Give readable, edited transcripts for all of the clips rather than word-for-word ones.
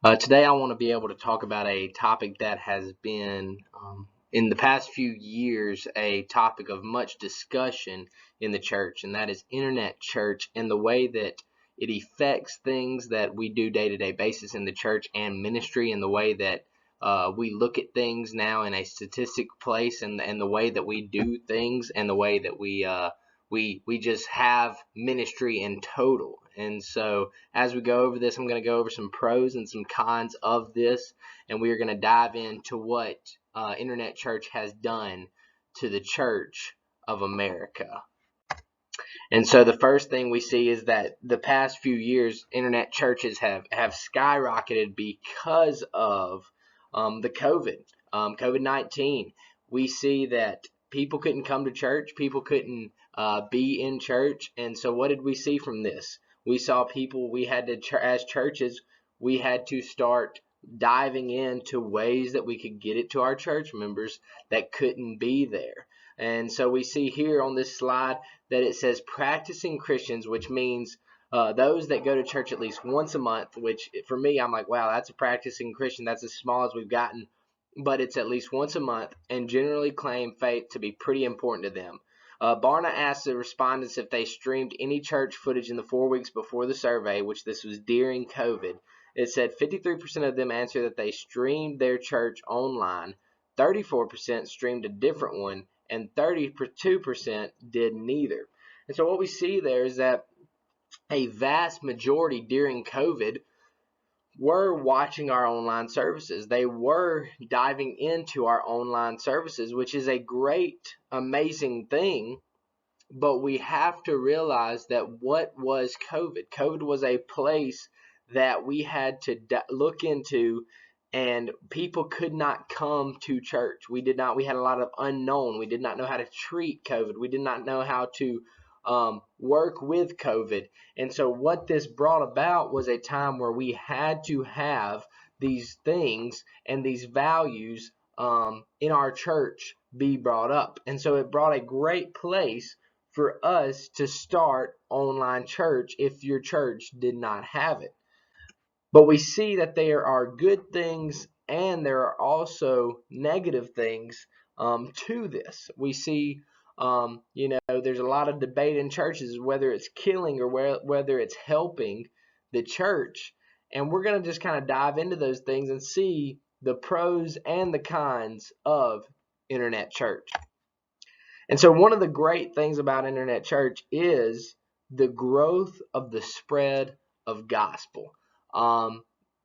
Today, I want to be able to talk about a topic that has been, in the past few years, a topic of much discussion in the church, and that is internet church and the way that it affects things that we do day to day basis in the church and ministry, and the way that we look at things now in a statistic place, and the way that we do things, and the way that we just have ministry in total. And so as we go over this, I'm going to go over some pros and some cons of this, and we are going to dive into what internet church has done to the Church of America. And so the first thing we see is that the past few years, internet churches have skyrocketed because of the COVID-19. We see that people couldn't come to church, people couldn't be in church, and so what did we see from this? We saw people, we had to, as churches, we had to start diving into ways that we could get it to our church members that couldn't be there. And so we see here on this slide that it says practicing Christians, which means those that go to church at least once a month, which for me, I'm like, wow, that's a practicing Christian. That's as small as we've gotten. But it's at least once a month and generally claim faith to be pretty important to them. Barna asked the respondents if they streamed any church footage in the 4 weeks before the survey, which this was during COVID. It said 53% of them answered that they streamed their church online, 34% streamed a different one, and 32% did neither. And so what we see there is that a vast majority during COVID were watching our online services. They were diving into our online services, which is a great, amazing thing. But we have to realize that what was COVID? COVID was a place that we had to look into, and people could not come to church. We had a lot of unknown. We did not know how to treat COVID. We did not know how to work with COVID. And so what this brought about was a time where we had to have these things and these values in our church be brought up. And so it brought a great place for us to start online church if your church did not have it. But we see that there are good things and there are also negative things to this. We see, there's a lot of debate in churches whether it's killing or whether it's helping the church. And we're going to just kind of dive into those things and see the pros and the cons of internet church. And so one of the great things about internet church is the growth of the spread of gospel,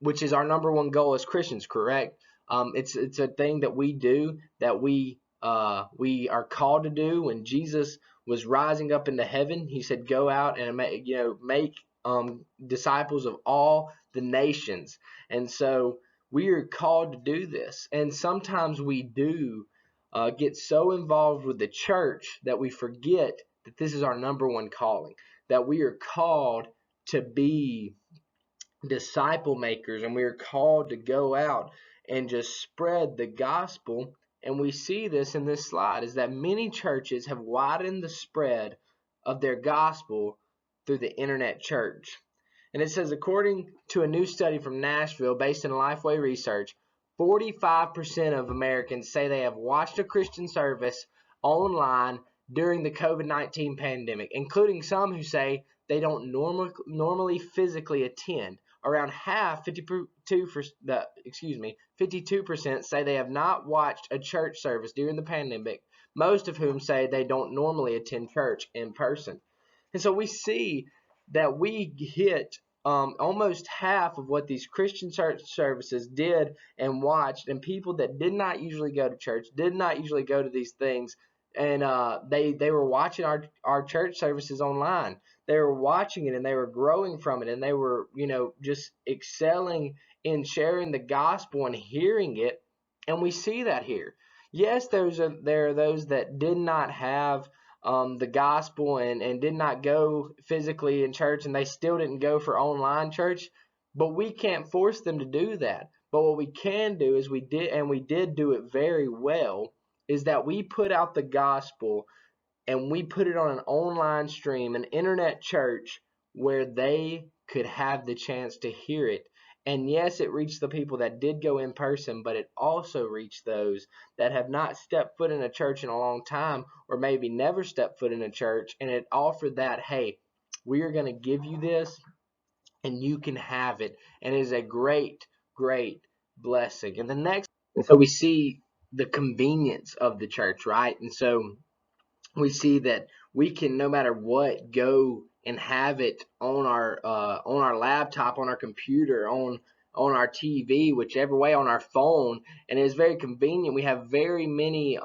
which is our number one goal as Christians, correct? It's a thing that we do, that we are called to do. When Jesus was rising up into heaven, he said, "Go out and make disciples of all the nations." And so we are called to do this, and sometimes we do get so involved with the church that we forget that this is our number one calling, that we are called to be disciple makers, and we are called to go out and just spread the gospel. And we see this in this slide, is that many churches have widened the spread of their gospel through the internet church. And it says, according to a new study from Nashville based in Lifeway Research, 45% of Americans say they have watched a Christian service online during the COVID-19 pandemic, including some who say they don't normally physically attend. Around half, 52% say they have not watched a church service during the pandemic, most of whom say they don't normally attend church in person. And so we see that we hit almost half of what these Christian church services did and watched, and people that did not usually go to church, did not usually go to these things, and they were watching our church services online. They were watching it and they were growing from it, and they were just excelling in sharing the gospel and hearing it. And we see that here. Yes, there are those that did not have the gospel and did not go physically in church, and they still didn't go for online church, but we can't force them to do that. But what we can do is we did do it very well, is that we put out the gospel and we put it on an online stream, an internet church, where they could have the chance to hear it And yes, it reached the people that did go in person, but it also reached those that have not stepped foot in a church in a long time, or maybe never stepped foot in a church. And it offered that, hey, we are going to give you this and you can have it. And it is a great, great blessing. And so we see the convenience of the church, right? And so we see that we can, no matter what, go and have it on our laptop, on our computer, on our TV, whichever way, on our phone, and it is very convenient. We have very many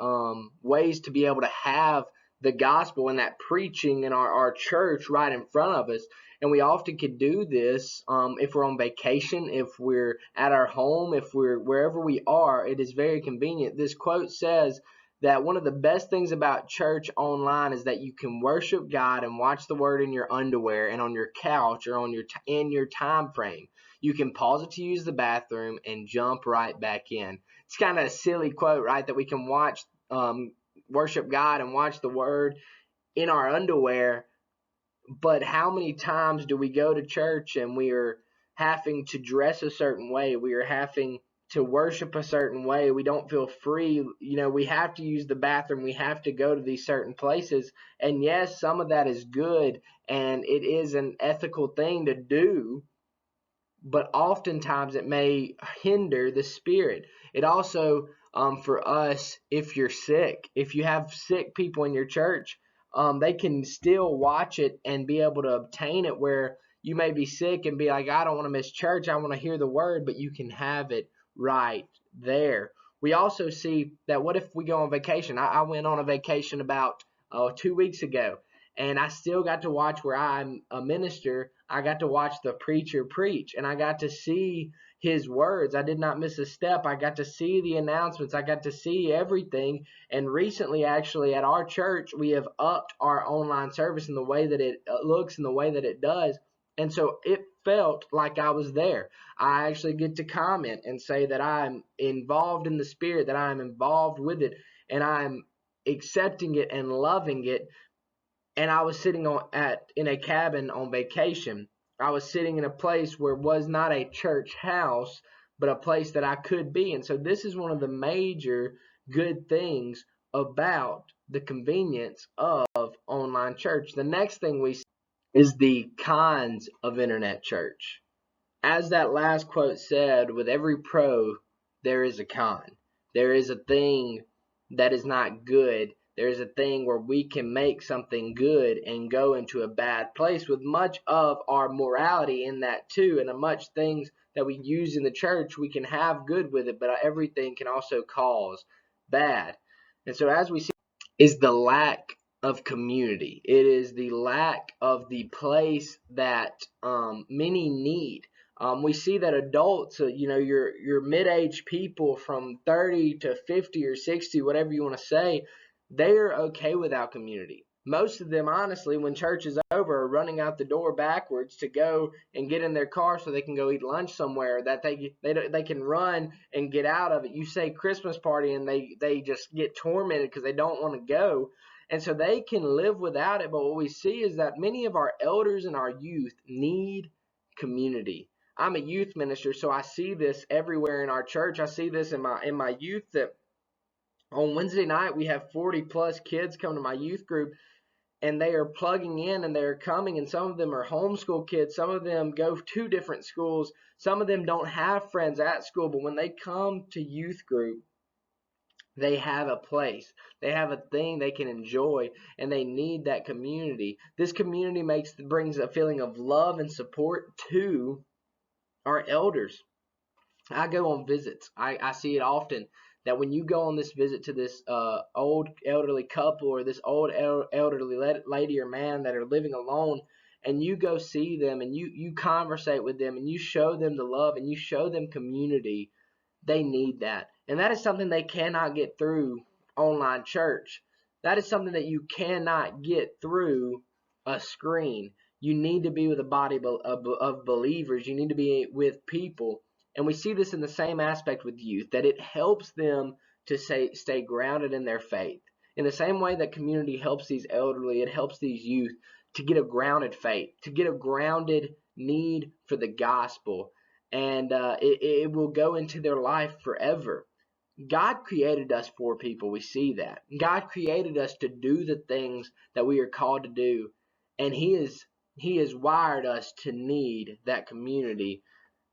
ways to be able to have the gospel and that preaching in our church right in front of us. And we often can do this if we're on vacation, if we're at our home, if we're wherever we are. It is very convenient. This quote says that one of the best things about church online is that you can worship God and watch the word in your underwear and on your couch or on in your time frame. You can pause it to use the bathroom and jump right back in. It's kind of a silly quote, right? That we can worship God and watch the word in our underwear. But how many times do we go to church and we are having to dress a certain way? We are having to worship a certain way. We don't feel free. We have to use the bathroom. We have to go to these certain places. And yes, some of that is good and it is an ethical thing to do, but oftentimes it may hinder the spirit. It also, for us, if you're sick, if you have sick people in your church, they can still watch it and be able to obtain it, where you may be sick and be like, I don't want to miss church, I want to hear the word, but you can have it right there. We also see that what if we go on vacation? I went on a vacation about 2 weeks ago, and I still got to watch, where I'm a minister, I got to watch the preacher preach, and I got to see his words. I did not miss a step. I got to see the announcements. I got to see everything. And recently, actually, at our church, we have upped our online service in the way that it looks and the way that it does. And so it felt like I was there. I actually get to comment and say that I'm involved in the spirit, that I'm involved with it, and I'm accepting it and loving it. And I was sitting in a cabin on vacation. I was sitting in a place where it was not a church house, but a place that I could be. And so this is one of the major good things about the convenience of online church. The next thing we see is the cons of internet church. As that last quote said, with every pro, there is a con. There is a thing that is not good. There is a thing where we can make something good and go into a bad place, with much of our morality in that too, and much things that we use in the church, we can have good with it, but everything can also cause bad. And so as we see, is the lack of community. It is the lack of the place that many need. We see that adults, your mid-age people from 30 to 50 or 60, whatever you want to say, they are okay without community. Most of them, honestly, when church is over, are running out the door backwards to go and get in their car so they can go eat lunch somewhere that they can run and get out of it. You say Christmas party and they just get tormented because they don't want to go. And so they can live without it. But what we see is that many of our elders and our youth need community. I'm a youth minister, so I see this everywhere in our church. I see this in my youth, that on Wednesday night we have 40 plus kids come to my youth group, and they are plugging in and they're coming, and some of them are homeschool kids, some of them go to different schools, some of them don't have friends at school, but when they come to youth group, they have a place, they have a thing they can enjoy, and they need that community. This community brings a feeling of love and support to our elders. I go on visits. I see it often that when you go on this visit to this old elderly couple, or this old elderly lady or man that are living alone, and you go see them and you conversate with them and you show them the love and you show them community, they need that. And that is something they cannot get through online church. That is something that you cannot get through a screen. You need to be with a body of believers. You need to be with people. And we see this in the same aspect with youth, that it helps them to stay grounded in their faith. In the same way that community helps these elderly, it helps these youth to get a grounded faith, to get a grounded need for the gospel. and it will go into their life forever. God created us for people. We see that. God created us to do the things that we are called to do, and He has wired us to need that community.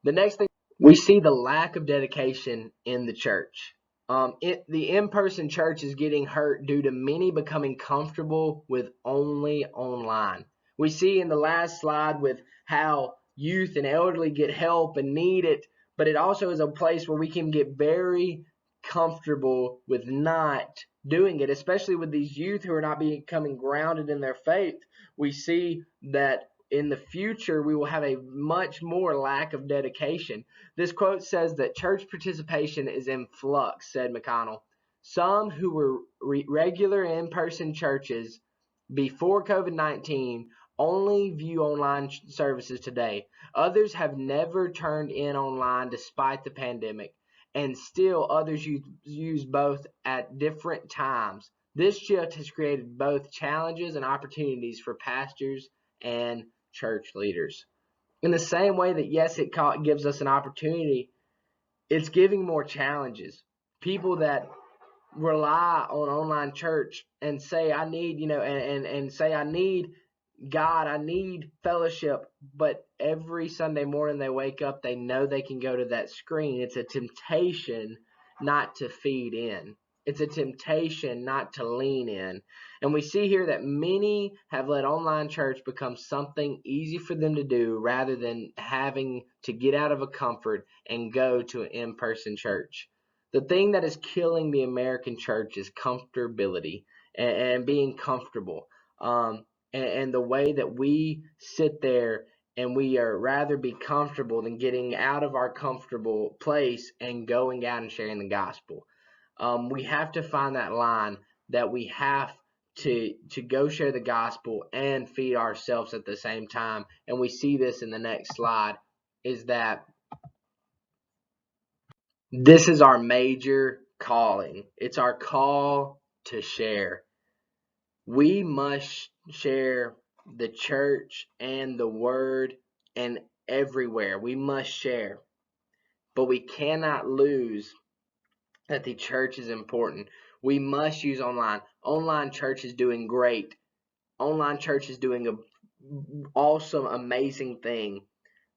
The next thing, we see the lack of dedication in the church. The in-person church is getting hurt due to many becoming comfortable with only online. We see in the last slide with how youth and elderly get help and need it, but it also is a place where we can get very comfortable with not doing it, especially with these youth who are not becoming grounded in their faith. We see that in the future we will have a much more lack of dedication. This quote says that church participation is in flux, said McConnell. Some who were regular in-person churches before COVID-19 only view online services today. Others have never turned in online despite the pandemic, and still others use both at different times. This shift has created both challenges and opportunities for pastors and church leaders. In the same way that, yes, it gives us an opportunity, it's giving more challenges. People that rely on online church and say, I need, and say, I need God, I need fellowship, but every Sunday morning they wake up, they know they can go to that screen. It's a temptation not to feed in. It's a temptation not to lean in. And we see here that many have let online church become something easy for them to do rather than having to get out of a comfort and go to an in-person church. The thing that is killing the American church is comfortability and being comfortable. And the way that we sit there and we are rather be comfortable than getting out of our comfortable place and going out and sharing the gospel. We have to find that line that we have to go share the gospel and feed ourselves at the same time. And we see this in the next slide, is that this is our major calling. It's our call to share. We must share the church and the word and everywhere. We must share. But we cannot lose that the church is important. We must use online. Online church is doing great. Online church is doing an awesome, amazing thing.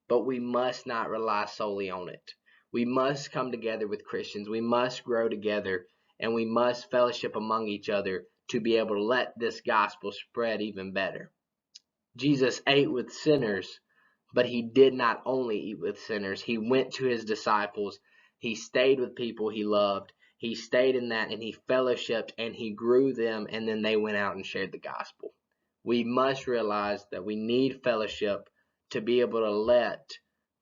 But we must not rely solely on it. We must come together with Christians. We must grow together, and we must fellowship among each other to be able to let this gospel spread even better. Jesus ate with sinners, but he did not only eat with sinners. He went to his disciples. He stayed with people he loved. He stayed in that, and he fellowshipped, and he grew them, and then they went out and shared the gospel. We must realize that we need fellowship to be able to let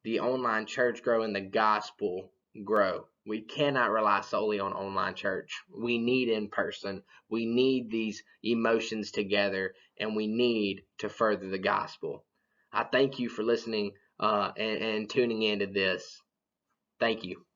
the online church grow and the gospel grow. We cannot rely solely on online church. We need in person. We need these emotions together, and we need to further the gospel. I thank you for listening and tuning into this. Thank you.